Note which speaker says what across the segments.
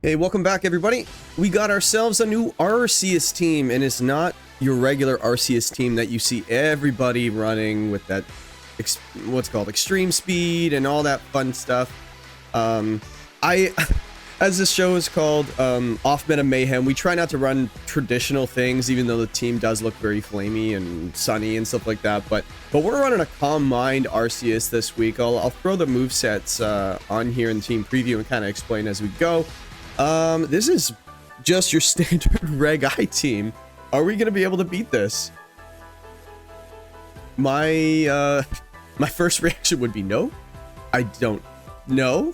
Speaker 1: Hey, welcome back, everybody. We got ourselves a new Arceus team, and it's not your regular Arceus team that you see everybody running with that, what's called extreme speed and all that fun stuff. As this show is called, off-meta Mayhem, we try not to run traditional things, even though the team does look very flamey and sunny and stuff like that. But we're running a Calm Mind Arceus this week. I'll throw the movesets on here in the team preview and kind of explain as we go. This is just your standard Reg I team. Are we gonna be able to beat this? My first reaction would be no. I don't know.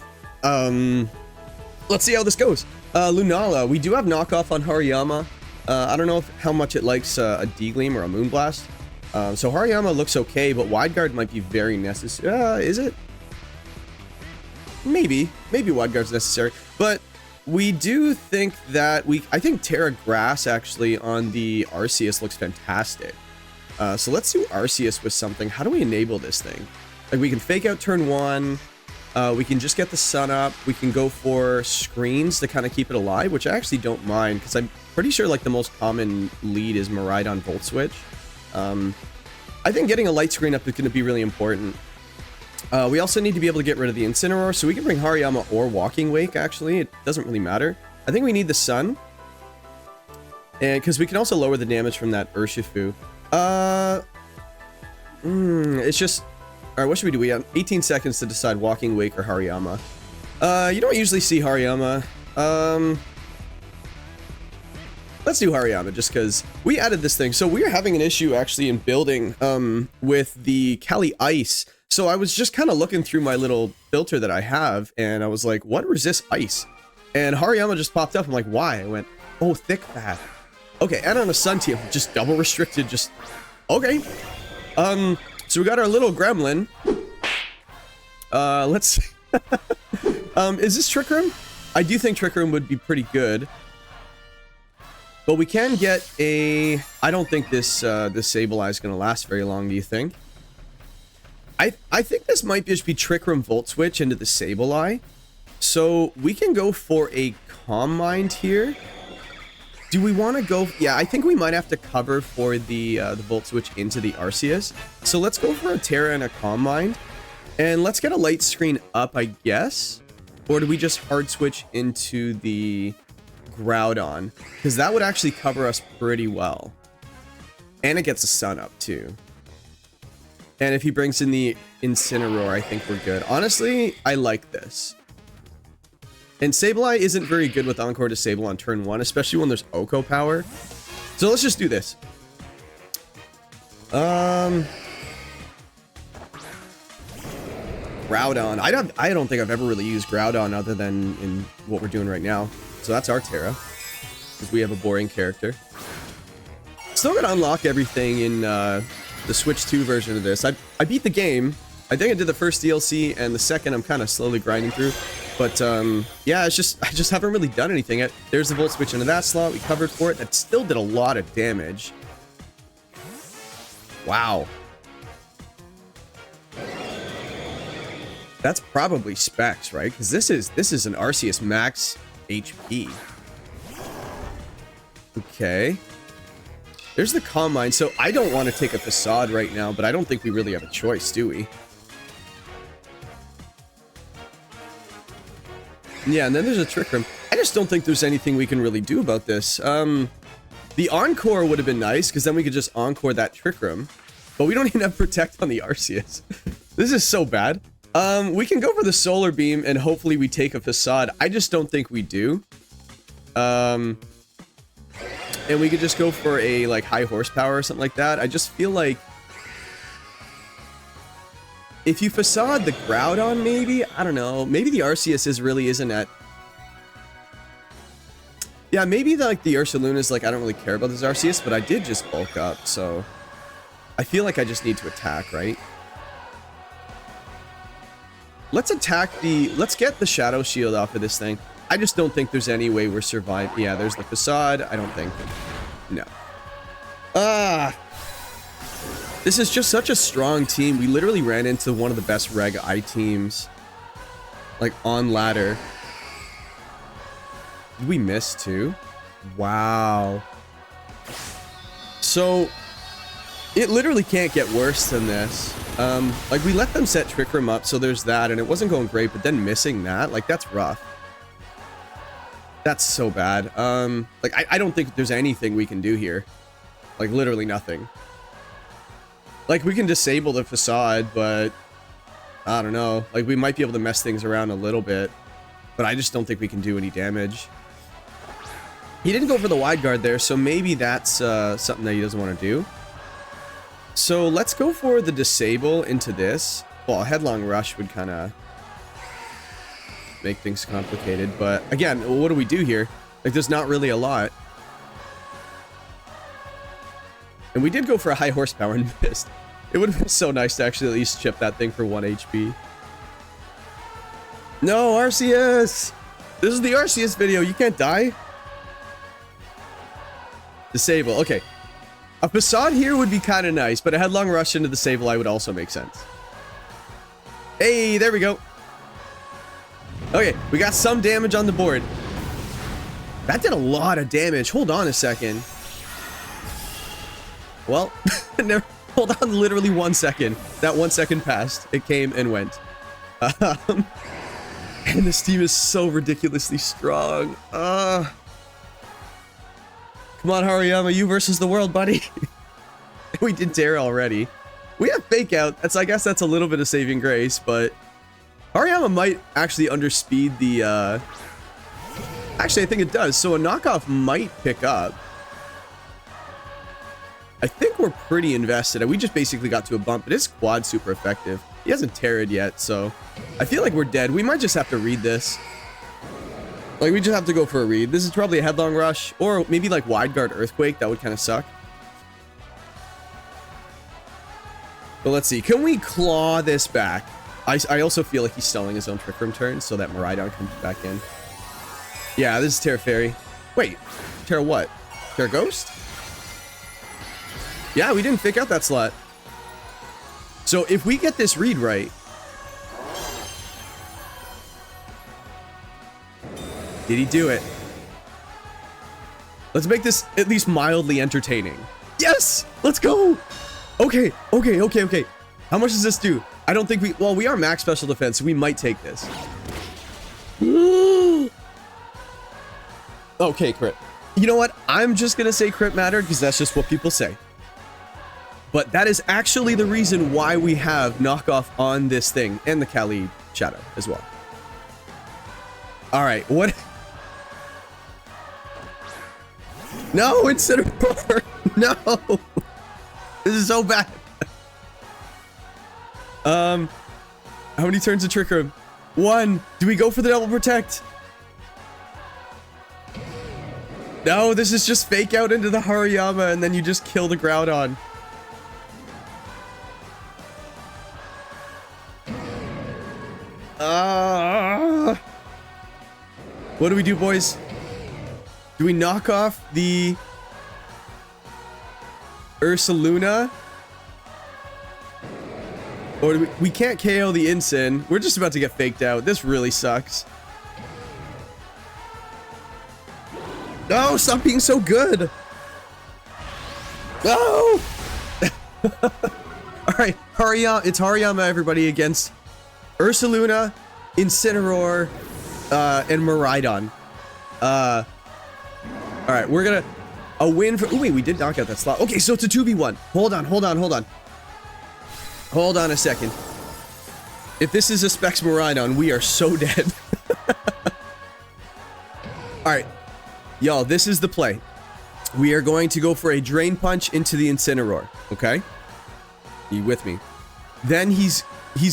Speaker 1: Let's see how this goes. Lunala, we do have knockoff on Hariyama. I don't know how much it likes a D-Gleam or a Moonblast. So Hariyama looks okay, but Wide Guard might be very necessary. Is it? Maybe Wide Guard's necessary, but we do think that I think Terra Grass actually on the Arceus looks fantastic. So let's do Arceus with something. How do we enable this thing? Like, we can fake out turn one. We can just get the sun up. We can go for screens to kind of keep it alive, which I actually don't mind because I'm pretty sure like the most common lead is Miraidon Volt Switch. I think getting a light screen up is going to be really important. We also need to be able to get rid of the Incineroar, so we can bring Hariyama or Walking Wake, actually. It doesn't really matter. I think we need the Sun. And because we can also lower the damage from that Urshifu. It's just... Alright, what should we do? We have 18 seconds to decide Walking Wake or Hariyama. You don't usually see Hariyama. Let's do Hariyama, just because we added this thing. So we're having an issue, actually, in building with the Kali Ice. So I was just kind of looking through my little filter that I have, and I was like, what resists ice? And Hariyama just popped up. I'm like, why? I went, oh, thick fat. Okay, and on a Sun team, just double restricted, just... Okay. So we got our little gremlin. Let's... is this Trick Room? I do think Trick Room would be pretty good. But we can get a... I don't think this Sableye is going to last very long, do you think? I think this might just be Trick Room Volt Switch into the Sableye. So we can go for a Calm Mind here. Do we want to go... Yeah, I think we might have to cover for the Volt Switch into the Arceus. So let's go for a Terra and a Calm Mind. And let's get a light screen up, I guess. Or do we just hard switch into the Groudon? Because that would actually cover us pretty well. And it gets a Sun up, too. And if he brings in the Incineroar, I think we're good. Honestly, I like this. And Sableye isn't very good with Encore Disable on turn 1, especially when there's Oko power. So let's just do this. Groudon. I don't think I've ever really used Groudon other than in what we're doing right now. So that's our Terra. Because we have a boring character. Still gonna unlock everything in the Switch 2 version of this. I beat the game. I think I did the first DLC, and the second I'm kind of slowly grinding through. But yeah, it's just I just haven't really done anything. There's the Volt Switch into that slot. We covered for it. That still did a lot of damage. Wow. That's probably specs, right? Because this is an Arceus max HP. Okay. There's the Calm Mind. So I don't want to take a Facade right now, but I don't think we really have a choice, do we? Yeah, and then there's a Trick Room. I just don't think there's anything we can really do about this. The Encore would have been nice, because then we could just Encore that Trick Room. But we don't even have Protect on the Arceus. This is so bad. We can go for the Solar Beam, and hopefully we take a Facade. I just don't think we do. And we could just go for a, like, high horsepower or something like that. I just feel like... If you Facade the Groudon, maybe? I don't know. Maybe the Arceus really isn't at... Yeah, maybe the Ursaluna's like, I don't really care about this Arceus, but I did just bulk up, so... I feel like I just need to attack, right? Let's attack the... Let's get the Shadow Shield off of this thing. I just don't think there's any way we're surviving. Yeah, there's the Facade. I don't think... No. This is just such a strong team. We literally ran into one of the best Reg I teams. Like, on ladder. Did we miss too? Wow. So it literally can't get worse than this. Like we let them set Trick Room up, so there's that, and it wasn't going great, but then missing that, like that's rough. That's so bad. Like I don't think there's anything we can do here. Like literally nothing. Like we can disable the facade, but I don't know. Like we might be able to mess things around a little bit, but I just don't think we can do any damage. He didn't go for the wide guard there, so maybe that's something that he doesn't want to do. So let's go for the disable into this. Well, a headlong rush would kind of make things complicated, but again, what do we do here? Like there's not really a lot. And we did go for a high horsepower and missed. It would have been so nice to actually at least chip that thing for 1 HP. No, Arceus! This is the Arceus video, you can't die. Disable, okay. A facade here would be kind of nice, but a headlong rush into disable I would also make sense. Hey, there we go. Okay, we got some damage on the board. That did a lot of damage. Hold on a second. Well, no, hold on literally 1 second. That 1 second passed. It came and went. And this team is so ridiculously strong. Come on, Hariyama, you versus the world, buddy. We did dare already. We have fake out. I guess that's a little bit of saving grace, but Hariyama might actually underspeed the actually I think it does. So a knockoff might pick up. I think we're pretty invested. We just basically got to a bump. It is quad super effective. He hasn't terrored yet, so I feel like we're dead. We might just have to read this. Like, we just have to go for a read. This is probably a headlong rush, or maybe like wide guard earthquake. That would kind of suck. But let's see. Can we claw this back? I also feel like he's stalling his own Trick Room turn so that Miraidon comes back in. Yeah, this is Terra Fairy. Wait, Terra what? Terra Ghost? Yeah, we didn't fake out that slot. So if we get this read right... Did he do it? Let's make this at least mildly entertaining. Yes! Let's go! Okay. How much does this do? I don't think we... Well, we are max special defense, so we might take this. Okay, crit. You know what? I'm just gonna say crit mattered because that's just what people say. But that is actually the reason why we have knockoff on this thing and the Kali Shadow as well. All right, what? No, Incineroar! No! This is so bad. How many turns of Trick Room? 1. Do we go for the double protect? No, this is just fake out into the Hariyama and then you just kill the Groudon. What do we do, boys? Do we knock off the Ursaluna? Or do we can't KO the Incin. We're just about to get faked out. This really sucks. No, stop being so good. No! Alright, Hariyama, it's Hariyama, everybody, against Ursaluna, Incineroar, and Miraidon. Alright, we're gonna... A win for... Ooh, wait, we did knock out that slot. Okay, so it's a 2v1. Hold on. Hold on a second. If this is a Specs Miraidon, we are so dead. Alright. Y'all, this is the play. We are going to go for a Drain Punch into the Incineroar. Okay? You with me? Then he's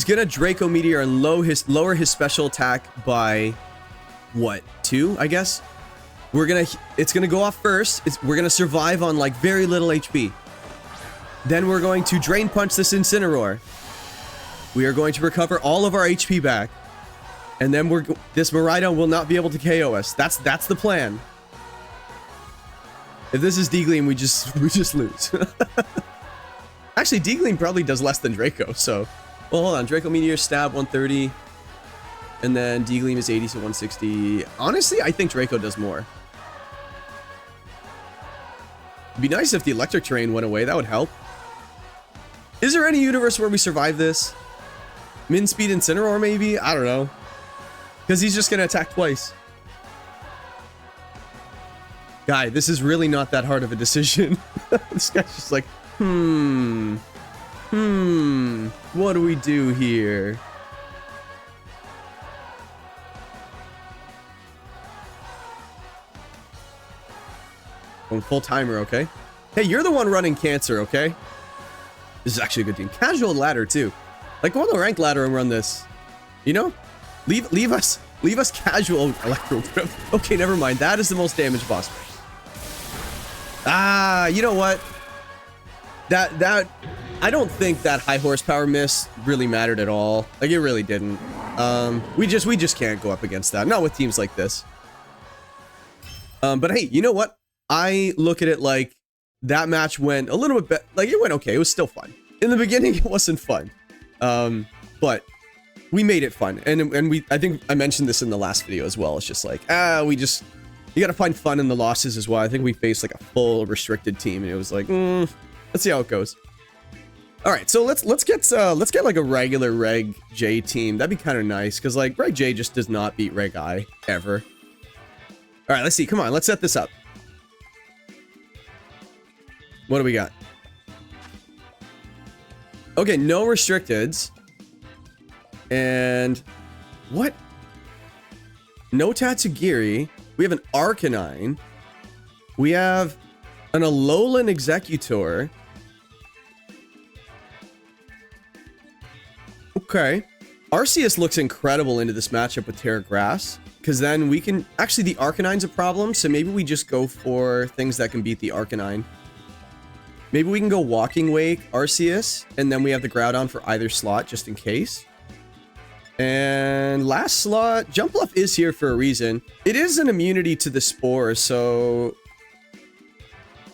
Speaker 1: gonna Draco Meteor and lower his special attack by... What? 2, I guess? It's gonna go off first. We're gonna survive on like very little HP. Then we're going to Drain Punch this Incineroar. We are going to recover all of our HP back. And then this Miraidon will not be able to KO us. That's the plan. If this is D-Gleam, we just lose. Actually, D-Gleam probably does less than Draco, so... Well, hold on. Draco Meteor, stab, 130. And then D-Gleam is 80 to 160. Honestly, I think Draco does more. It'd be nice if the electric terrain went away. That would help. Is there any universe where we survive this? Min Speed Incineroar, maybe? I don't know. Because he's just going to attack twice. Guy, this is really not that hard of a decision. This guy's just like, what do we do here? Going full timer, okay? Hey, you're the one running cancer, okay? This is actually a good team. Casual ladder, too. Like, go on the ranked ladder and run this. You know? Leave us casual electro grip. Okay, never mind. That is the most damaged boss. Ah, you know what? That I don't think that high horsepower miss really mattered at all. Like, it really didn't. We just can't go up against that. Not with teams like this. But hey, you know what? I look at it like that match went a little bit better. Like, it went okay. It was still fun. In the beginning, it wasn't fun. But we made it fun. And I think I mentioned this in the last video as well. It's just like, you gotta find fun in the losses as well. I think we faced like a full restricted team, and it was like, let's see how it goes. All right, so let's get like a regular Reg J team. That'd be kind of nice, because like Reg J just does not beat Reg I ever. All right, let's see. Come on, let's set this up. What do we got? Okay, no restricteds. And what? No Tatsugiri. We have an Arcanine. We have an Alolan Executor. Okay. Arceus looks incredible into this matchup with Terra Grass, because then we can... Actually, the Arcanine's a problem, so maybe we just go for things that can beat the Arcanine. Maybe we can go Walking Wake, Arceus, and then we have the Groudon for either slot, just in case. And last slot, Jumpluff is here for a reason. It is an immunity to the Spore, so...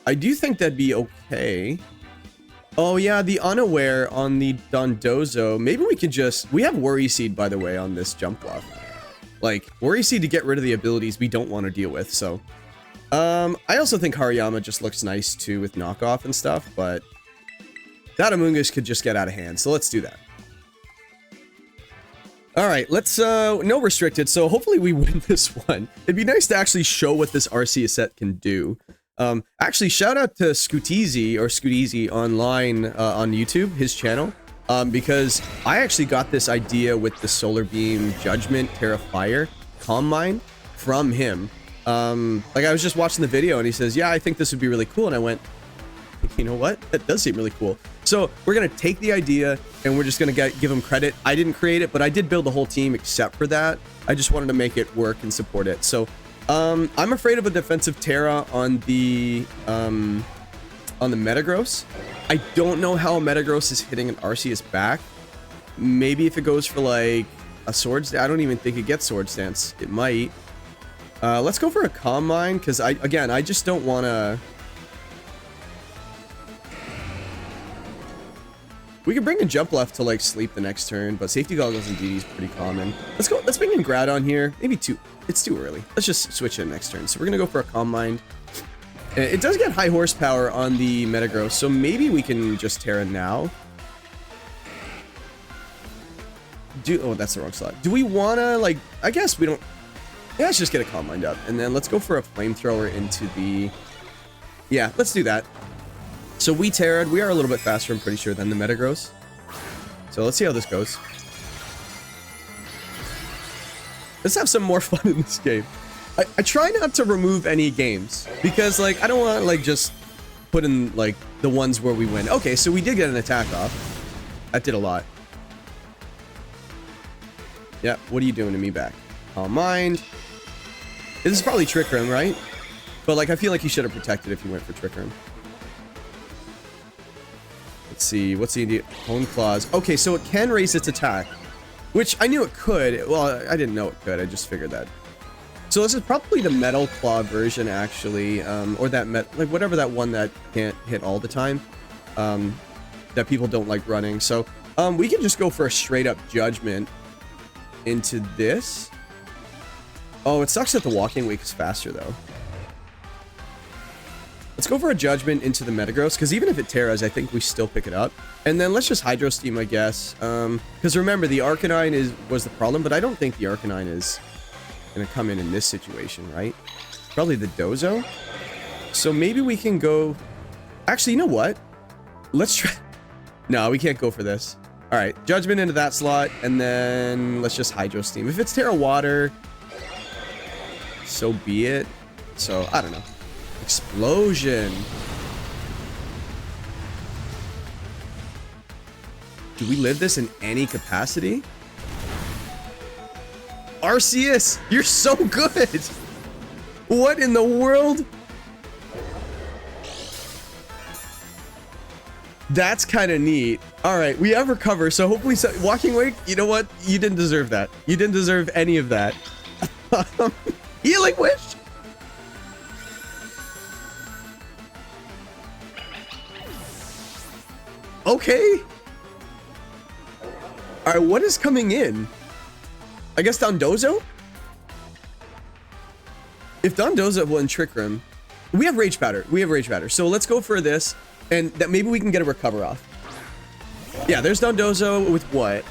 Speaker 1: I do think that'd be okay. Oh yeah, the Unaware on the Dondozo. Maybe we could just... We have Worry Seed, by the way, on this Jumpluff. Like, Worry Seed to get rid of the abilities we don't want to deal with, so... I also think Hariyama just looks nice, too, with knockoff and stuff, but... That Amoonguss could just get out of hand, so let's do that. Alright, let's, no restricted, so hopefully we win this one. It'd be nice to actually show what this Arceus set can do. Actually, shout out to Scooteezy online, on YouTube, his channel, because I actually got this idea with the Solar Beam Judgement Terra Fire Calm Mind from him. Like, I was just watching the video and he says, yeah, I think this would be really cool, and I went, you know what? That does seem really cool. So we're going to take the idea and we're just going to give him credit. I didn't create it, but I did build the whole team except for that. I just wanted to make it work and support it. So, I'm afraid of a defensive Terra on the Metagross. I don't know how a Metagross is hitting an Arceus back. Maybe if it goes for like a Swords Dance. I don't even think it gets Swords Dance. It might. Let's go for a Calm Mind, because I just don't want to... We could bring in Jumpluff to like sleep the next turn, but Safety Goggles and DD is pretty common. Let's bring in Groudon here. Maybe two. It's too early. Let's just switch it next turn. So we're gonna go for a Calm Mind. It does get high horsepower on the Metagross, so maybe we can just Terra now. Oh, that's the wrong slot. Do we wanna, like, I guess we don't... Yeah, let's just get a Calm Mind up, and then let's go for a Flamethrower into the... Yeah, let's do that. So we Terra'd. We are a little bit faster, I'm pretty sure, than the Metagross. So let's see how this goes. Let's have some more fun in this game. I try not to remove any games, because, like, I don't want to, like, just put in, like, the ones where we win. Okay, so we did get an attack off. That did a lot. Yeah, what are you doing to me back? Calm Mind. This is probably Trick Room, right? But, like, I feel like he should have protected if he went for Trick Room. Let's see, what's the idea? Hone Claws. Okay, so it can raise its attack, which I knew it could. Well, I didn't know it could. I just figured that. So this is probably the Metal Claw version, actually, or that like whatever that one that can't hit all the time, that people don't like running. So we can just go for a straight up Judgment into this. Oh, it sucks that the walking week is faster, though. Let's go for a Judgment into the Metagross, because even if it Terras, I think we still pick it up. And then let's just Hydro Steam, I guess. Because remember, the Arcanine was the problem, but I don't think the Arcanine is going to come in this situation, right? Probably the Dozo. So maybe we can go... Actually, you know what? Let's try... No, we can't go for this. All right, Judgment into that slot, and then let's just Hydro Steam. If it's Terra Water, so be it. So, I don't know. Explosion. Do we live this in any capacity? Arceus, you're so good. What in the world? That's kind of neat. All right, we have Recover, so hopefully... Walking Wake, you know what? You didn't deserve that. You didn't deserve any of that. Healing Wish? Okay. All right, what is coming in? I guess Dondozo? If Dondozo will Trick Room... We have Rage Powder. We have Rage Powder. So let's go for this. And that maybe we can get a Recover off. Yeah, there's Dondozo with what?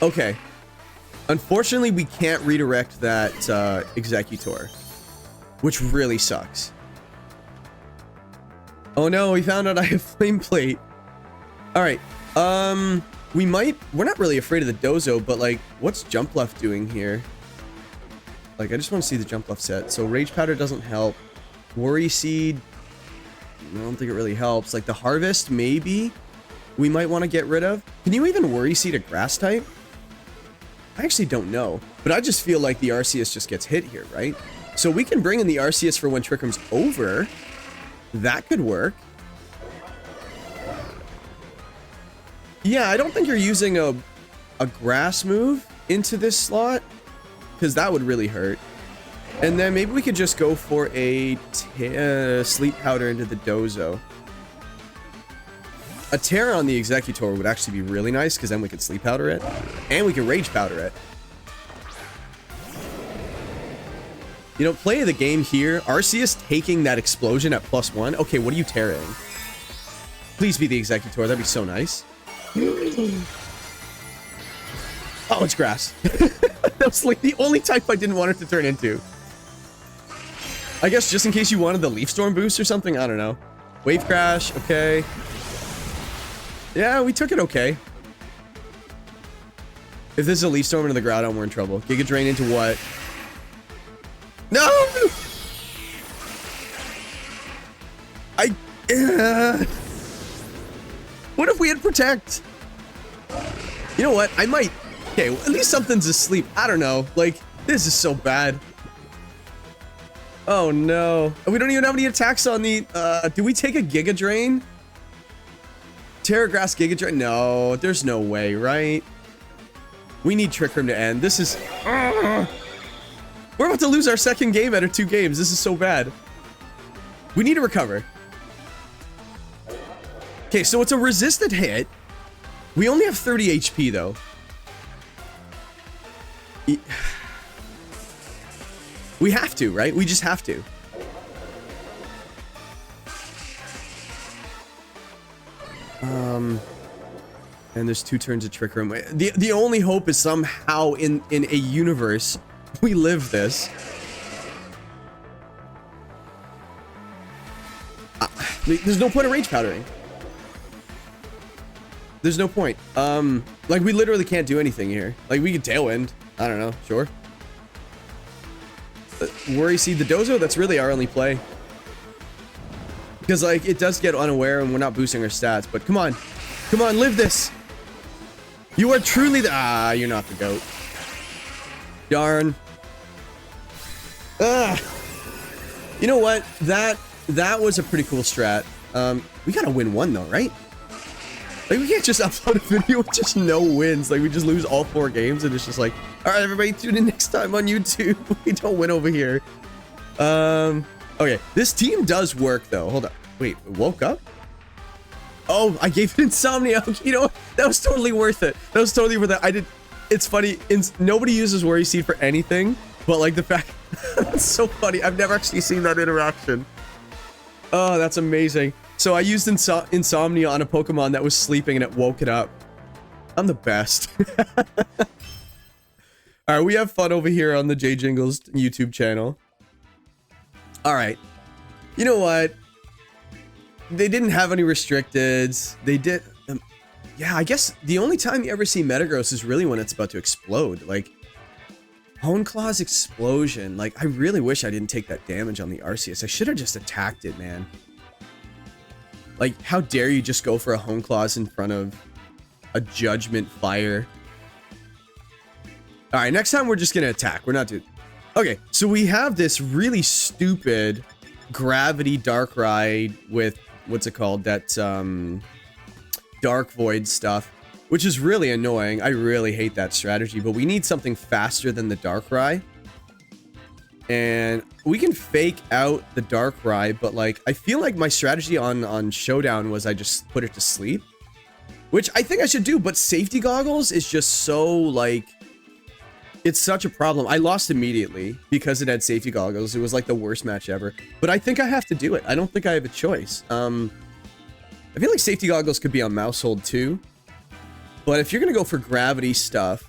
Speaker 1: Okay. Unfortunately, we can't redirect that Executor, which really sucks. Oh no, we found out I have Flame Plate. All right. We're not really afraid of the Dozo, but like, what's Jump Left doing here? Like, I just want to see the Jump Left set. So Rage Powder doesn't help. Worry Seed, I don't think it really helps. Like the Harvest, maybe we might want to get rid of. Can you even Worry Seed a Grass type? I actually don't know, but I just feel like the Arceus just gets hit here, right? So we can bring in the Arceus for when Trick Room's over. That could work. Yeah, I don't think you're using a Grass move into this slot, because that would really hurt. And then maybe we could just go for a Sleep Powder into the Dozo. A Terra on the Executor would actually be really nice, because then we could Sleep Powder it. And we could Rage Powder it. You know, play of the game here. Arceus taking that explosion at +1. Okay, what are you Terraing? Please be the Executor. That'd be so nice. Oh, it's Grass. That was like the only type I didn't want it to turn into. I guess just in case you wanted the Leaf Storm boost or something. I don't know. Wave Crash. Okay. Yeah, we took it okay. If this is a Leaf Storm into the Groudon, we're in trouble. Giga Drain into what? No! What if we had Protect? You know what? I might... Okay, well, at least something's asleep. I don't know. Like, this is so bad. Oh, no. We don't even have any attacks on the... do we take a Giga Drain? Terra Grass Giga Drain? No, there's no way, right? We need Trick Room to end. This is... We're about to lose our second game out of 2 games. This is so bad. We need to recover. Okay, so it's a resisted hit. We only have 30 HP, though. We have to, right? We just have to. And there's 2 turns of Trick Room. The only hope is somehow in a universe we live this. There's no point of Rage Powdering. There's no point. Like, we literally can't do anything here. Like, we could Tailwind. I don't know. Sure. Worry Seed the Dozo, that's really our only play. Because, like, it does get unaware and we're not boosting our stats. But come on. Come on, live this. You are truly the... Ah, you're not the GOAT. Darn. You know what? That was a pretty cool strat. We gotta win one, though, right? Like, we can't just upload a video with just no wins. Like, we just lose all 4 games and it's just like, all right, everybody tune in next time on YouTube. We don't win over here. Okay, this team does work, though. Hold up. Wait, woke up? Oh, I gave it Insomnia. You know, that was totally worth it. That was totally worth it. It's funny. Nobody uses Worry Seed for anything, but like the fact, that's so funny. I've never actually seen that interaction. Oh, that's amazing. So I used Insomnia on a Pokemon that was sleeping and it woke it up. I'm the best. All right, we have fun over here on the J Jingles YouTube channel. All right. You know what? They didn't have any restricteds. They did. Yeah, I guess the only time you ever see Metagross is really when it's about to explode. Like, Honeclaw's explosion. Like, I really wish I didn't take that damage on the Arceus. I should have just attacked it, man. Like, how dare you just go for a Honeclaw's in front of a Judgement Fire. All right, next time we're just gonna attack. We're not doing... Okay, so we have this really stupid Gravity Darkrai with... What's it called? That, Dark Void stuff, which is really annoying. I really hate that strategy, but we need something faster than the Darkrai. And we can fake out the Darkrai, but like, I feel like my strategy on Showdown was I just put it to sleep, which I think I should do, but Safety Goggles is just so like... It's such a problem. I lost immediately because it had Safety Goggles. It was like the worst match ever. But I think I have to do it. I don't think I have a choice. I feel like Safety Goggles could be on Mousehold too. But if you're going to go for gravity stuff,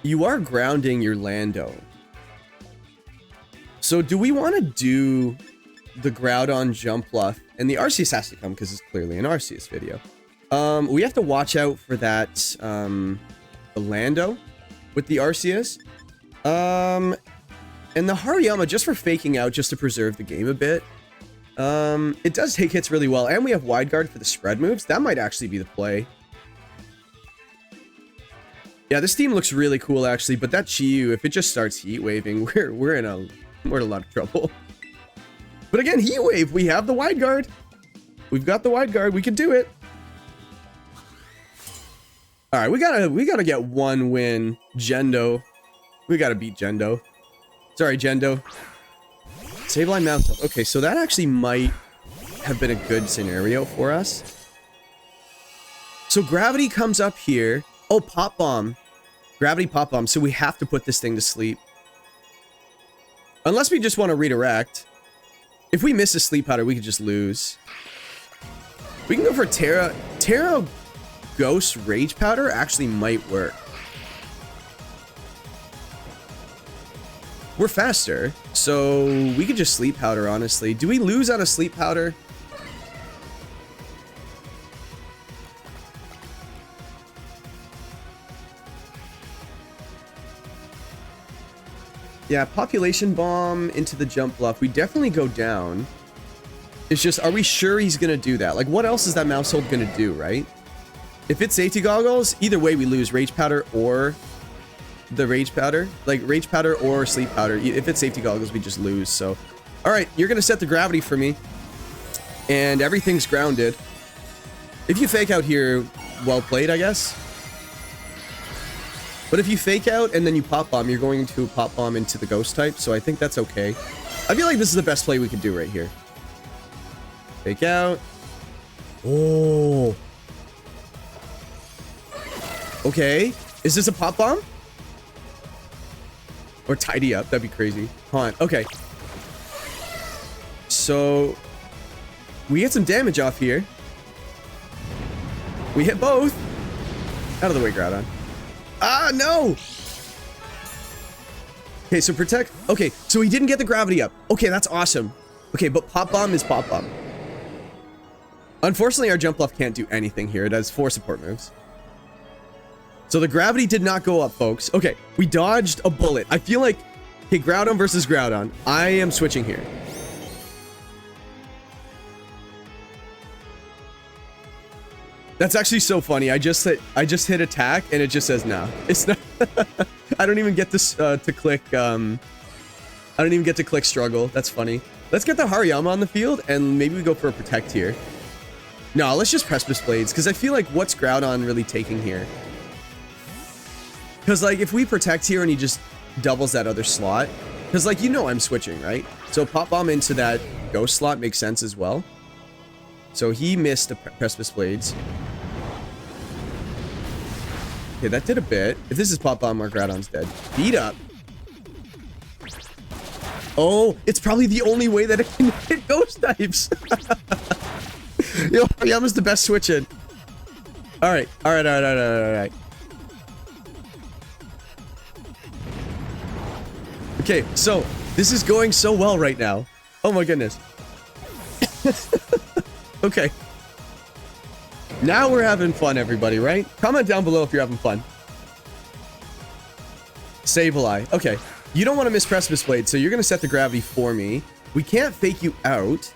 Speaker 1: you are grounding your Lando. So do we want to do the Groudon Jumpluff? And the Arceus has to come because it's clearly an Arceus video. We have to watch out for that... the Lando with the Arceus. And the Hariyama just for faking out, just to preserve the game a bit. It does take hits really well, and we have Wide Guard for the spread moves. That might actually be the play. Yeah, this team looks really cool actually, but that Chi-Yu, if it just starts Heat Waving, we're in a lot of trouble. But again, Heat Wave, we have the Wide Guard. We've got the Wide Guard, we can do it. All right, we gotta get one win. Gendo, we gotta beat Gendo. Sorry, Gendo. Sableye Mouth. Okay, so that actually might have been a good scenario for us. So Gravity comes up here. Oh, Pop Bomb. Gravity Pop Bomb. So we have to put this thing to sleep. Unless we just want to redirect. If we miss a Sleep Powder, we could just lose. We can go for Terra. Terra Ghost Rage Powder actually might work. We're faster, so we could just Sleep Powder, honestly. Do we lose on a Sleep Powder? Yeah, Population Bomb into the Jump Bluff. We definitely go down. It's just, are we sure he's gonna do that? Like, what else is that Mousehold gonna do, right? If it's Safety Goggles, either way we lose Rage Powder or the Rage Powder. Like, Rage Powder or Sleep Powder. If it's Safety Goggles, we just lose, so... Alright, you're gonna set the gravity for me. And everything's grounded. If you fake out here, well played, I guess. But if you fake out and then you Pop Bomb, you're going to Pop Bomb into the Ghost type, so I think that's okay. I feel like this is the best play we could do right here. Fake out. Oh... Okay, is this a Pop Bomb? Or Tidy Up, that'd be crazy. Hold on, okay. So, we get some damage off here. We hit both. Out of the way, Groudon. Ah, no! Okay, so protect. Okay, so he didn't get the gravity up. Okay, that's awesome. Okay, but Pop Bomb is Pop Bomb. Unfortunately, our Jump Bluff can't do anything here. It has 4 support moves. So the gravity did not go up, folks. Okay, we dodged a bullet. I feel like, okay, Groudon versus Groudon. I am switching here. That's actually so funny. I just hit attack and it just says no. It's not. I don't even get this to click. I don't even get to click struggle. That's funny. Let's get the Hariyama on the field and maybe we go for a protect here. No, let's just Precipice Blades because I feel like what's Groudon really taking here? Because, like, if we protect here and he just doubles that other slot... Because, like, you know I'm switching, right? So Pop Bomb into that Ghost slot makes sense as well. So he missed the Precipice Blades. Okay, that did a bit. If this is Pop Bomb, our Groudon's dead. Beat up. Oh, it's probably the only way that it can hit Ghost types. Yo, Hariyama's the best switch in. Alright. Okay, so this is going so well right now. Oh my goodness. Okay. Now we're having fun, everybody, right? Comment down below if you're having fun. Sableye. Okay. You don't want to miss Precipice Blade, so you're going to set the gravity for me. We can't fake you out.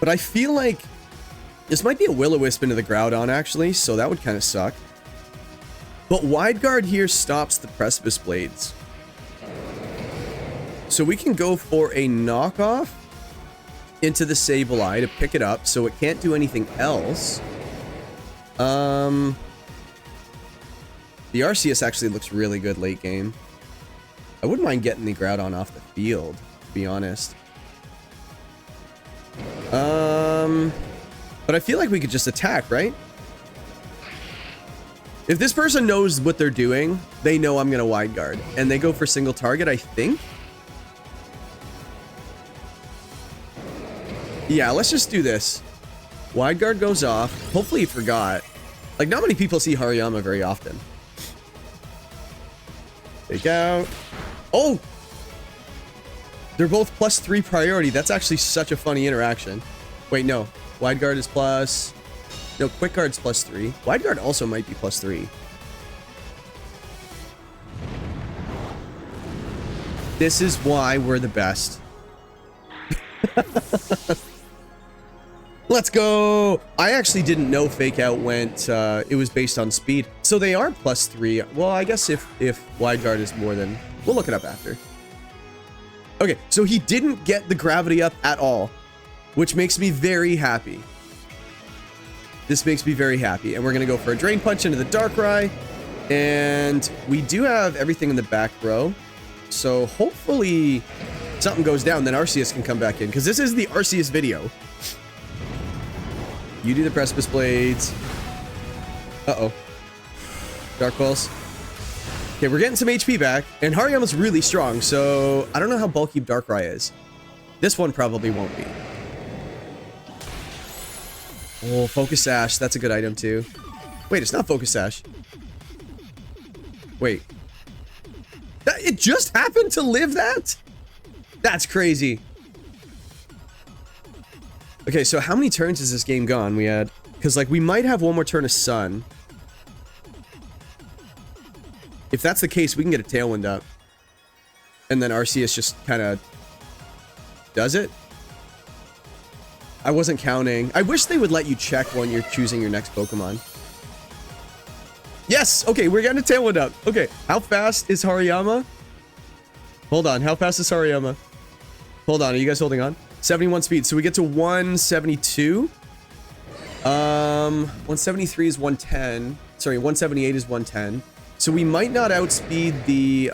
Speaker 1: But I feel like this might be a Will-O-Wisp into the Groudon, actually, so that would kind of suck. But Wide Guard here stops the Precipice Blades. So we can go for a knockoff into the Sableye to pick it up, so it can't do anything else. The Arceus actually looks really good late game. I wouldn't mind getting the Groudon off the field, to be honest. But I feel like we could just attack, right? If this person knows what they're doing, they know I'm going to Wide Guard. And they go for single target, I think. Yeah, let's just do this. Wide Guard goes off. Hopefully he forgot. Like, not many people see Hariyama very often. Take out. Oh! They're both +3 priority. That's actually such a funny interaction. Wait, no. Wide Guard is plus... No, Quick Guard's +3. Wide Guard also might be +3. This is why we're the best. Let's go! I actually didn't know Fake Out went, it was based on speed. So they are +3. Well, I guess if Wide Guard is more than... We'll look it up after. Okay, so he didn't get the gravity up at all, which makes me very happy. This makes me very happy. And we're going to go for a Drain Punch into the Darkrai. And we do have everything in the back row. So hopefully something goes down, then Arceus can come back in. Because this is the Arceus video. You do the Precipice Blades. Uh-oh. Dark Pulse. Okay, we're getting some HP back. And Hariyama's really strong, so I don't know how bulky Darkrai is. This one probably won't be. Oh, Focus Sash. That's a good item, too. Wait, it's not Focus Sash. Wait. It just happened to live that? That's crazy. Okay, so how many turns has this game gone? We had... Because, like, we might have one more turn of Sun. If that's the case, we can get a Tailwind up. And then Arceus just kind of... does it? I wasn't counting. I wish they would let you check when you're choosing your next Pokemon. Yes! Okay, we're getting a Tailwind up. Okay, how fast is Hariyama? Hold on, how fast is Hariyama? Hold on, are you guys holding on? 71 speed, so we get to 172. 173 is 110. Sorry, 178 is 110. So we might not outspeed the,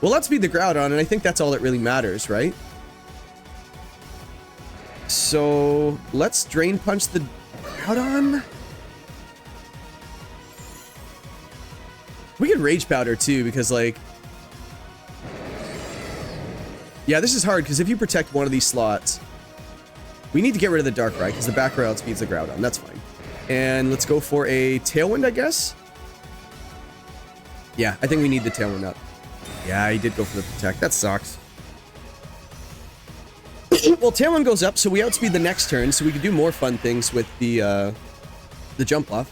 Speaker 1: we'll outspeed the Groudon, and I think that's all that really matters, right? So, let's Drain Punch the Groudon. We could Rage Powder, too, because, like... Yeah, this is hard, because if you protect one of these slots... We need to get rid of the Darkrai, because the back row outspeeds the Groudon. That's fine. And let's go for a Tailwind, I guess? Yeah, I think we need the Tailwind up. Yeah, he did go for the Protect. That sucks. Well, Tailwind goes up, so we outspeed the next turn, so we can do more fun things with the Jump Off.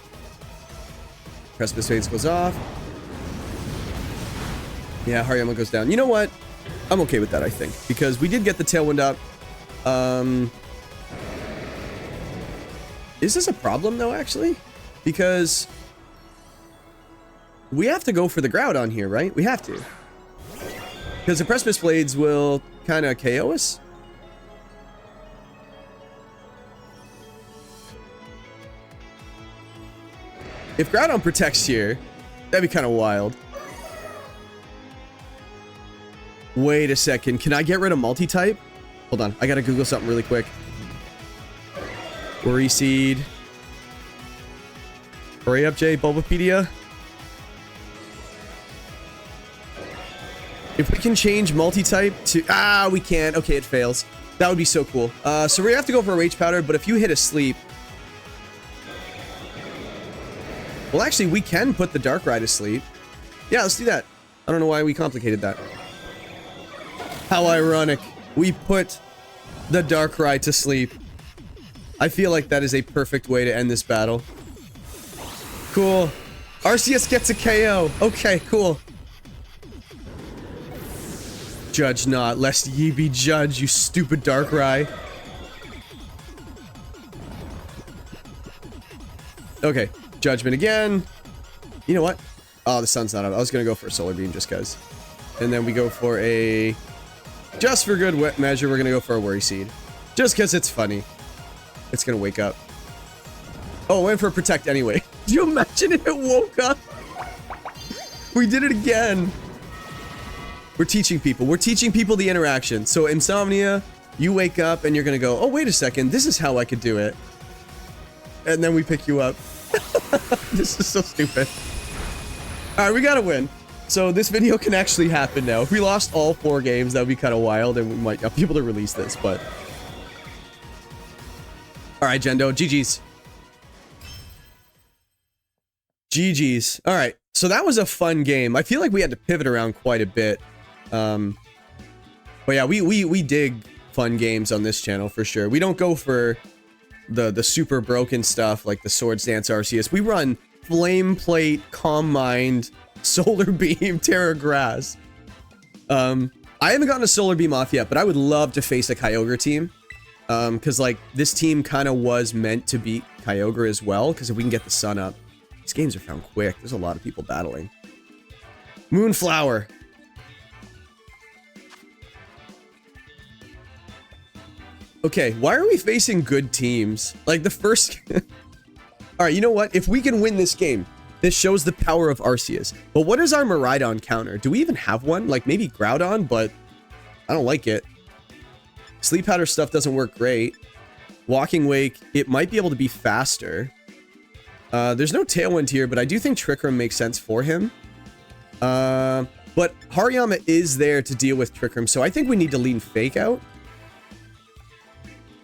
Speaker 1: Precipice Blades goes off. Yeah, Hariyama goes down. You know what? I'm okay with that, I think, because we did get the Tailwind up. Is this a problem, though, actually? Because we have to go for the Groudon here, right? We have to. Because the Precipice Blades will kind of KO us. If Groudon protects here, that'd be kind of wild. Wait a second. Can I get rid of multi-type? Hold on. I gotta Google something really quick. Worry Seed. Hurry up, Jay. Bulbapedia. If we can change multi-type to... Ah, we can't. Okay, it fails. That would be so cool. So we're gonna have to go for a Rage Powder, but if you hit a sleep... Well, actually, we can put the Darkrai to sleep. Yeah, let's do that. I don't know why we complicated that. How ironic. We put the Darkrai to sleep. I feel like that is a perfect way to end this battle. Cool. Arceus gets a KO. Okay, cool. Judge not, lest ye be judged, you stupid Darkrai. Okay, Judgment again. You know what? Oh, the sun's not up. I was gonna go for a Solar Beam just cause. And then we go for a... Just for good measure, we're gonna go for a Worry Seed. Just cause it's funny. It's gonna wake up. Oh, went for a Protect anyway. Do you imagine if it woke up? We did it again. We're teaching people. We're teaching people the interaction. So, Insomnia, you wake up and you're gonna go, oh, wait a second, this is how I could do it. And then we pick you up. This is so stupid. Alright, we gotta win. So this video can actually happen now. If we lost all 4 games, that would be kind of wild, and we might not be able to release this, but... Alright, Gendo. GG's. GG's. Alright, so that was a fun game. I feel like we had to pivot around quite a bit. But yeah, we dig fun games on this channel, for sure. We don't go for the super broken stuff, like the Swords Dance Arceus. We run Flame Plate, Calm Mind, Solar Beam, Terra Grass. I haven't gotten a Solar Beam off yet, but I would love to face a Kyogre team. Because, like, this team kind of was meant to beat Kyogre as well, because if we can get the sun up. These games are found quick. There's a lot of people battling. Moonflower. Okay, why are we facing good teams? Like, the first... Alright, you know what? If we can win this game, this shows the power of Arceus. But what is our Miraidon counter? Do we even have one? Like, maybe Groudon, but I don't like it. Sleep Powder stuff doesn't work great. Walking Wake, it might be able to be faster. There's no Tailwind here, but I do think Trick Room makes sense for him. But Hariyama is there to deal with Trick Room, so I think we need to lean Fake Out.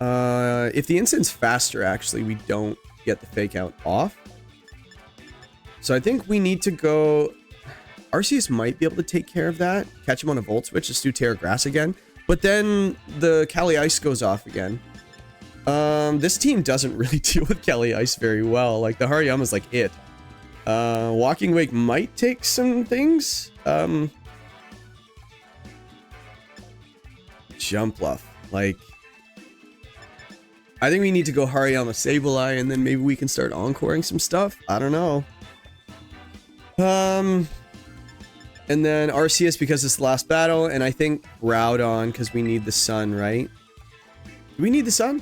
Speaker 1: If the instant's faster, actually, we don't get the Fake Out off. So I think we need to go... Arceus might be able to take care of that. Catch him on a Volt Switch, just do Terra Grass again. But then the Cali Ice goes off again. This team doesn't really deal with Cali Ice very well. Like, the Hariyama's like it. Walking Wake might take some things. Jumpluff. Like... I think we need to go Hariyama Sableye, and then maybe we can start encoring some stuff. I don't know. And then Arceus because it's the last battle, and I think Groudon because we need the sun, right? Do we need the sun?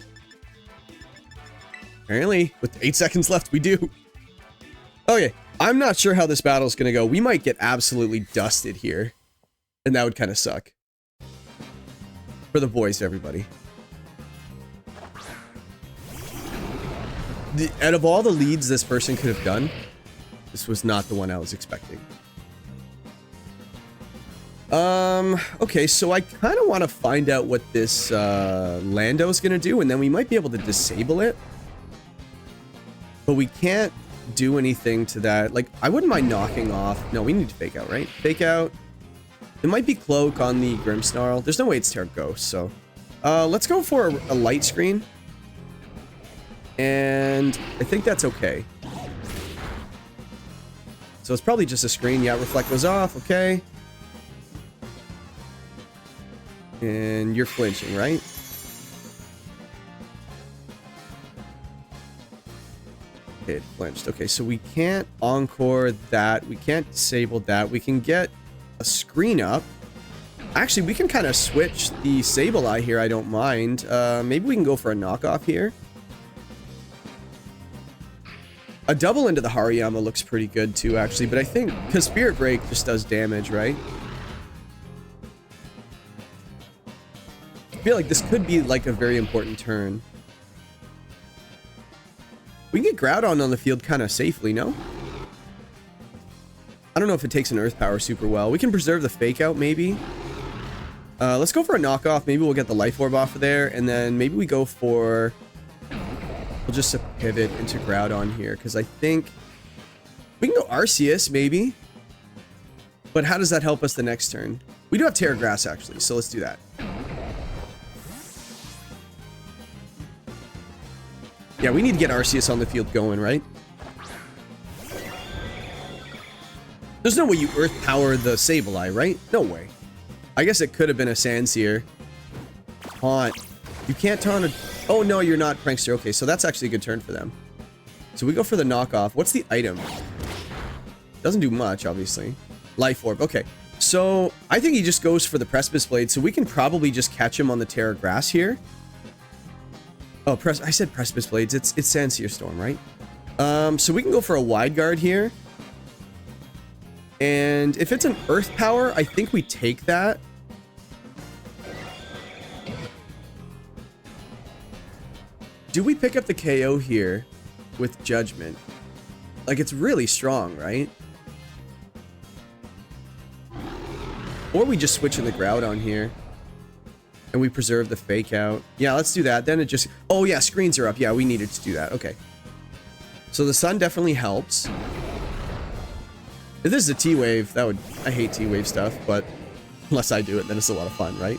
Speaker 1: Apparently, with 8 seconds left, we do. Okay, I'm not sure how this battle is going to go. We might get absolutely dusted here, and that would kind of suck. For the boys, everybody. Out of all the leads this person could have done, this was not the one I was expecting. Okay, so I kind of want to find out what this Lando is going to do, and then we might be able to disable it. But we can't do anything to that. Like, I wouldn't mind knocking off... No, we need to Fake Out, right? Fake Out. It might be Cloak on the Grimmsnarl. There's no way it's Terra Ghost, so... let's go for a Light Screen. And I think that's okay. So it's probably just a screen. Yeah, Reflect goes off. Okay. And you're flinching, right? Okay, it flinched. Okay, so we can't Encore that. We can't disable that. We can get a screen up. Actually, we can kind of switch the Sableye here. I don't mind. Maybe we can go for a knockoff here. A double into the Hariyama looks pretty good too, actually, but I think because Spirit Break just does damage, right? I feel like this could be like a very important turn. We can get Groudon on the field kind of safely, no? I don't know if it takes an Earth Power super well. We can preserve the Fake Out, maybe. Let's go for a knockoff. Maybe we'll get the Life Orb off of there, and then maybe we go for... We'll just pivot into Groudon here, because I think... We can go Arceus, maybe. But how does that help us the next turn? We do have Terra Grass, actually, so let's do that. Yeah, we need to get Arceus on the field going, right? There's no way you Earth Power the Sableye, right? No way. I guess it could have been a Sandsear. Taunt. You can't taunt a... Oh, no, you're not Prankster. Okay, so that's actually a good turn for them. So we go for the knockoff. What's the item? Doesn't do much, obviously. Life Orb. Okay. So I think he just goes for the Precipice Blade, so we can probably just catch him on the Terra Grass here. Oh, I said Precipice Blades. It's Sandsear Storm, right? So we can go for a Wide Guard here. And if it's an Earth Power, I think we take that. Do we pick up the KO here with Judgment? Like, it's really strong, right? Or we just switch in the Groudon here. And we preserve the Fake Out. Yeah, let's do that. Then it just... Oh, yeah, screens are up. Yeah, we needed to do that. Okay. So the Sun definitely helps. If this is a T-Wave, that would... I hate T-Wave stuff, but unless I do it, then it's a lot of fun, right?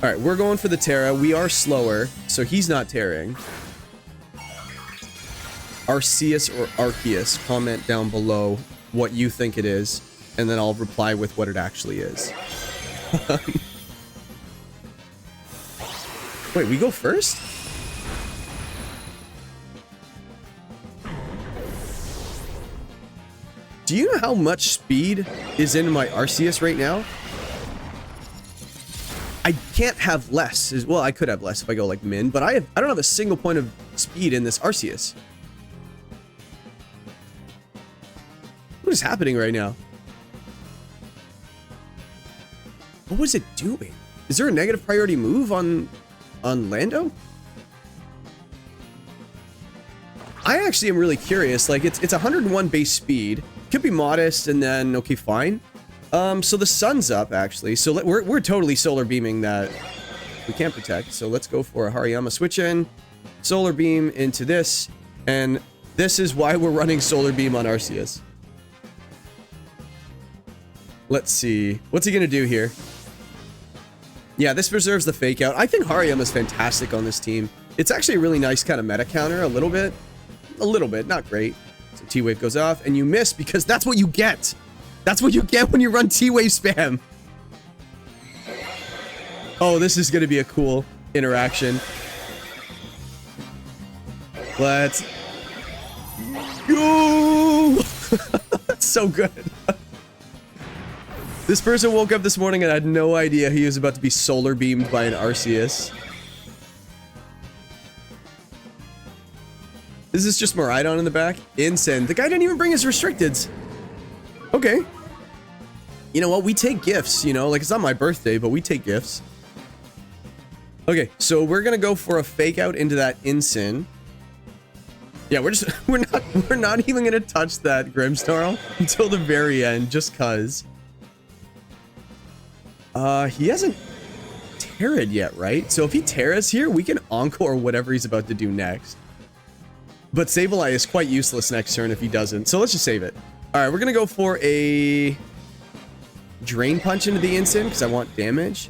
Speaker 1: Alright, we're going for the Terra. We are slower, so he's not tearing. Arceus or Arceus, comment down below what you think it is, and then I'll reply with what it actually is. Wait, we go first? Do you know how much speed is in my Arceus right now? I can't have less. Well, I could have less if I go like min, but I don't have a single point of speed in this Arceus. What is happening right now? What was it doing? Is there a negative priority move on Lando? I actually am really curious. Like, it's 101 base speed. Could be modest, and then okay, fine. So the sun's up actually. So we're totally solar beaming that we can't protect. So let's go for a Hariyama switch in, solar beam into this, and this is why we're running solar beam on Arceus. Let's see. What's he gonna do here? Yeah, this preserves the Fake Out. I think Hariyama is fantastic on this team. It's actually a really nice kind of meta counter, a little bit, not great. So T-Wave goes off, and you miss because that's what you get. That's what you get when you run T-Wave spam. Oh, this is gonna be a cool interaction. Let's go. That's so good. This person woke up this morning and had no idea he was about to be solar beamed by an Arceus. Is this just Miraidon in the back? Insane. The guy didn't even bring his restricteds. Okay. You know what? We take gifts, you know? Like, it's not my birthday, but we take gifts. Okay, so we're gonna go for a Fake Out into that Incin. Yeah, we're not even gonna touch that Grimmsnarl until the very end, just cuz. He hasn't Terra'd yet, right? So if he Terras here, we can Encore whatever he's about to do next. But Sableye is quite useless next turn if he doesn't. So let's just save it. Alright, we're gonna go for a Drain Punch into the Incin because I want damage.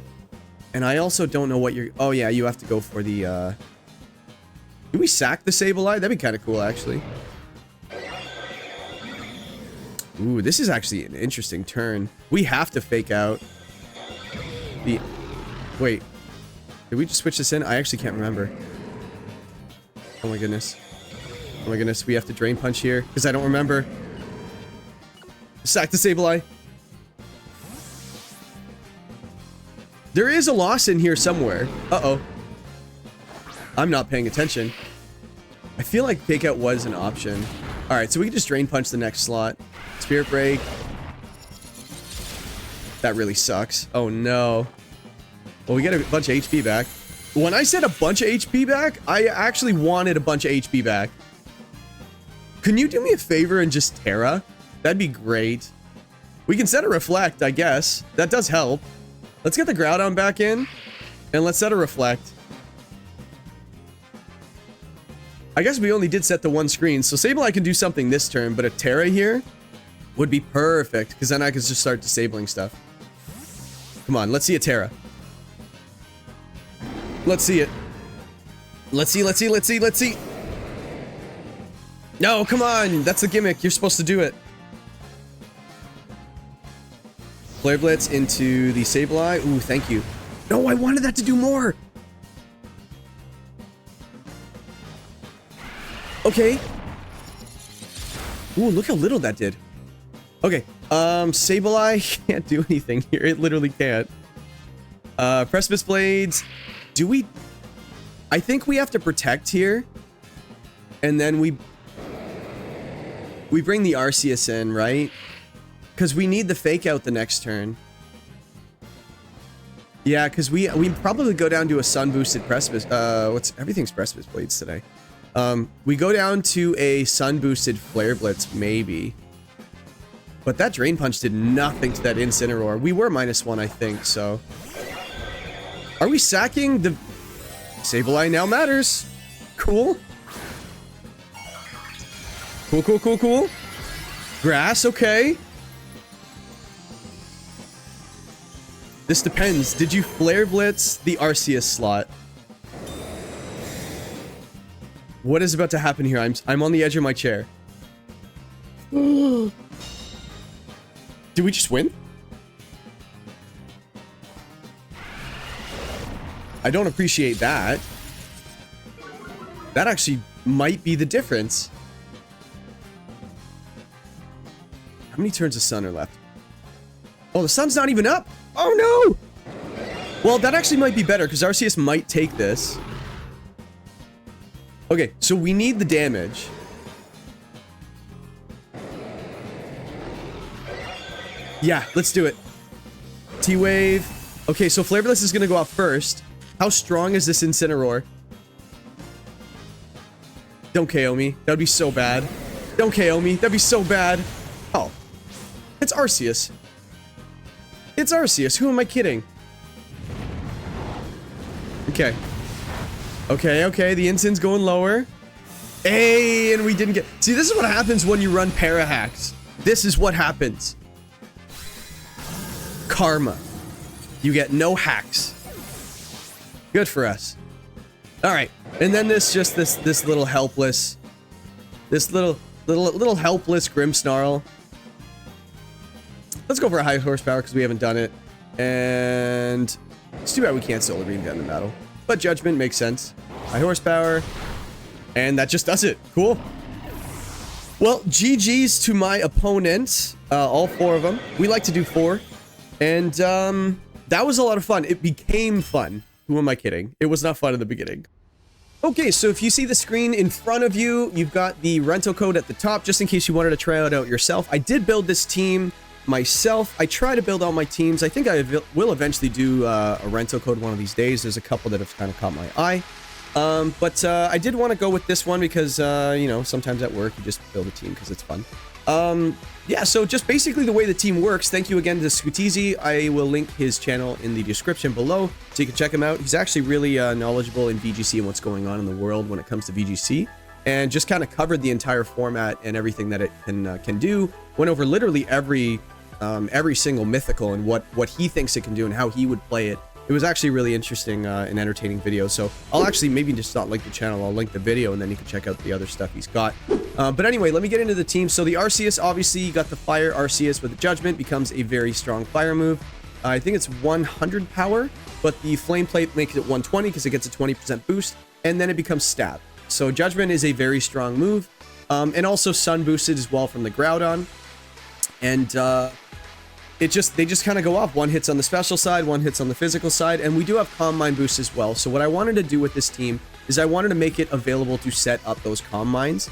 Speaker 1: And I also don't know what you're... Oh yeah, you have to go for the, Do we sack the Sableye? That'd be kind of cool, actually. Ooh, this is actually an interesting turn. We have to Fake Out. Wait, did we just switch this in? I actually can't remember. Oh my goodness. Oh my goodness, we have to Drain Punch here because I don't remember. Sack the Sableye. There is a loss in here somewhere. Uh-oh. I'm not paying attention. I feel like Fake Out was an option. Alright, so we can just Drain Punch the next slot. Spirit Break. That really sucks. Oh no. Well, we get a bunch of HP back. When I said a bunch of HP back, I actually wanted a bunch of HP back. Can you do me a favor and just Terra? That'd be great. We can set a Reflect, I guess. That does help. Let's get the Groudon back in, and let's set a Reflect. I guess we only did set the one screen, so Sableye can do something this turn, but a Terra here would be perfect, because then I could just start disabling stuff. Come on, let's see a Terra. Let's see it. Let's see, let's see, let's see, let's see. No, come on. That's the gimmick. You're supposed to do it. Flare Blitz into the Sableye. Ooh, thank you. No, I wanted that to do more. Okay. Ooh, look how little that did. Okay. Sableye can't do anything here. It literally can't. Precipice Blades. Do we... I think we have to protect here. And then we bring the Arceus in, right? Because we need the fake out the next turn. Yeah, because we probably go down to a sun boosted Precipice. Everything's Precipice Blades today. We go down to a sun boosted Flare Blitz, maybe. But that Drain Punch did nothing to that Incineroar. We were -1, I think, so. Are we sacking the... Sableye now matters. Cool. Cool, cool, cool, cool. Grass, okay. This depends. Did you Flare Blitz the Arceus slot? What is about to happen here? I'm on the edge of my chair. Did we just win? I don't appreciate that. That actually might be the difference. How many turns of sun are left? Oh, the sun's not even up. Oh, no. Well, that actually might be better because Arceus might take this. Okay, so we need the damage. Yeah, let's do it. T-Wave. Okay, so Flare Blitz is going to go off first. How strong is this Incineroar? Don't KO me. That would be so bad. Don't KO me. That'd be so bad. Oh. It's Arceus. It's Arceus. Who am I kidding? Okay. Okay, okay. The Incin's going lower. Hey, and we didn't get... See, this is what happens when you run para-hacks. This is what happens. Karma. You get no hacks. Good for us. All right, and then this little helpless, little helpless Grimmsnarl. Let's go for a high horsepower because we haven't done it, and it's too bad we can't Solar Beam down the battle. But Judgment makes sense. High horsepower, and that just does it. Cool. Well, GG's to my opponent, all 4 of them. We like to do 4, and that was a lot of fun. It became fun. Who am I kidding? It was not fun in the beginning. Okay, so if you see the screen in front of you, you've got the rental code at the top, just in case you wanted to try it out yourself. I did build this team myself. I try to build all my teams. I think I will eventually do a rental code one of these days. There's a couple that have kind of caught my eye. But I did want to go with this one because, you know, sometimes at work you just build a team because it's fun. Yeah, so just basically the way the team works. Thank you again to Scooteezy. I will link his channel in the description below so you can check him out. He's actually really knowledgeable in VGC and what's going on in the world when it comes to VGC, and just kind of covered the entire format and everything that it can do. Went over literally every single mythical and what he thinks it can do and how he would play it. It was actually really interesting and entertaining video. So I'll actually maybe just not link the channel. I'll link the video and then you can check out the other stuff he's got. But anyway, let me get into the team. So the Arceus, obviously, you got the Fire Arceus with the Judgment, becomes a very strong fire move. I think it's 100 power, but the Flame Plate makes it 120 because it gets a 20% boost, and then it becomes Stab. So Judgment is a very strong move, and also Sun boosted as well from the Groudon. And they just kind of go off. One hits on the special side, one hits on the physical side, and we do have Calm Mind boosts as well. So what I wanted to do with this team is I wanted to make it available to set up those Calm Minds,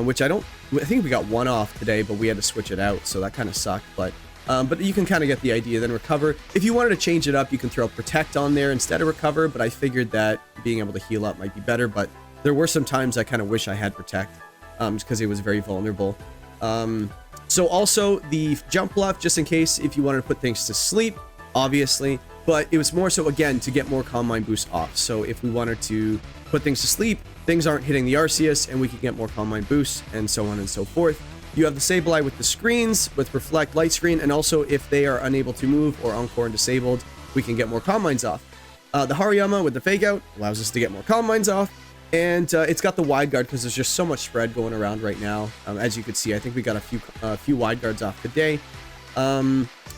Speaker 1: which I think we got one off today, but we had to switch it out, so that kind of sucked. But But you can kind of get the idea. Then recover. If you wanted to change it up, you can throw protect on there instead of recover, but I figured that being able to heal up might be better. But there were some times I kind of wish I had protect, just because it was very vulnerable. So also the jump bluff, just in case if you wanted to put things to sleep, obviously, but it was more so, again, to get more Calm Mind boost off. So if we wanted to put things to sleep, things aren't hitting the Arceus, and we can get more Calm Mind boost, and so on and so forth. You have the Sableye with the screens, with Reflect Light Screen, and also if they are unable to move or Encore and disabled, we can get more Calm Minds off. The Hariyama with the Fake Out allows us to get more Calm Minds off, and it's got the Wide Guard because there's just so much spread going around right now. As you could see, I think we got a few Wide Guards off today.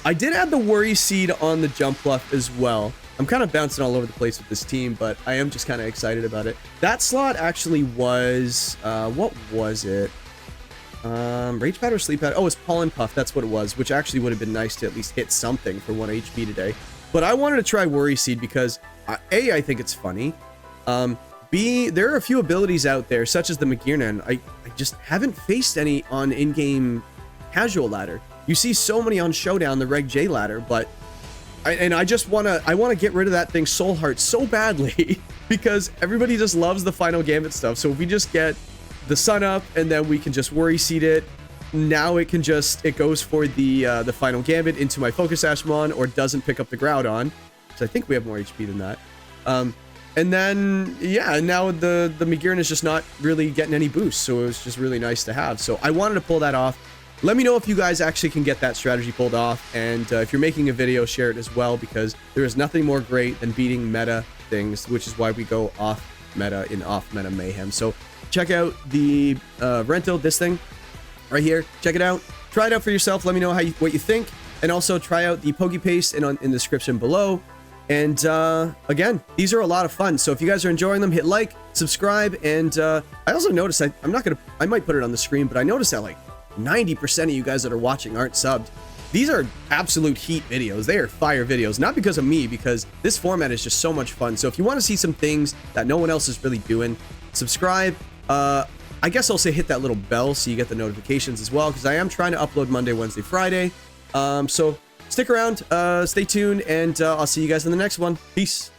Speaker 1: I did add the Worry Seed on the Jump Bluff as well. I'm kind of bouncing all over the place with this team, but I am just kind of excited about it. That slot actually was, what was it? Rage Pad or Sleep Pad? Oh, it's Pollen Puff. That's what it was, which actually would have been nice to at least hit something for 1 HP today. But I wanted to try Worry Seed because, A, I think it's funny. B, there are a few abilities out there, such as the Magirnan. I just haven't faced any on in-game casual ladder. You see so many on Showdown, the Reg J ladder, but I just want to get rid of that thing Soul Heart so badly because everybody just loves the Final Gambit stuff. So if we just get the Sun Up and then we can just Worry Seed it, now it goes for the Final Gambit into my Focus Ashmon or doesn't pick up the Groudon. So I think we have more HP than that. And then, yeah, now the Magirnan is just not really getting any boost, so it was just really nice to have. So I wanted to pull that off. Let me know if you guys actually can get that strategy pulled off, and if you're making a video, share it as well, because there is nothing more great than beating meta things, which is why we go off meta in off meta Mayhem. So check out the Rento, this thing right here. Check it out. Try it out for yourself. Let me know what you think, and also try out the Poke Paste in the description below. And again, these are a lot of fun. So if you guys are enjoying them, hit like, subscribe, and I also noticed I might put it on the screen, but I noticed that like 90% of you guys that are watching aren't subbed. These are absolute heat videos. They are fire videos, not because of me, because this format is just so much fun. So if you want to see some things that no one else is really doing, subscribe. I guess I'll say hit that little bell so you get the notifications as well, because I am trying to upload Monday, Wednesday, Friday. So stick around, stay tuned, and I'll see you guys in the next one. Peace.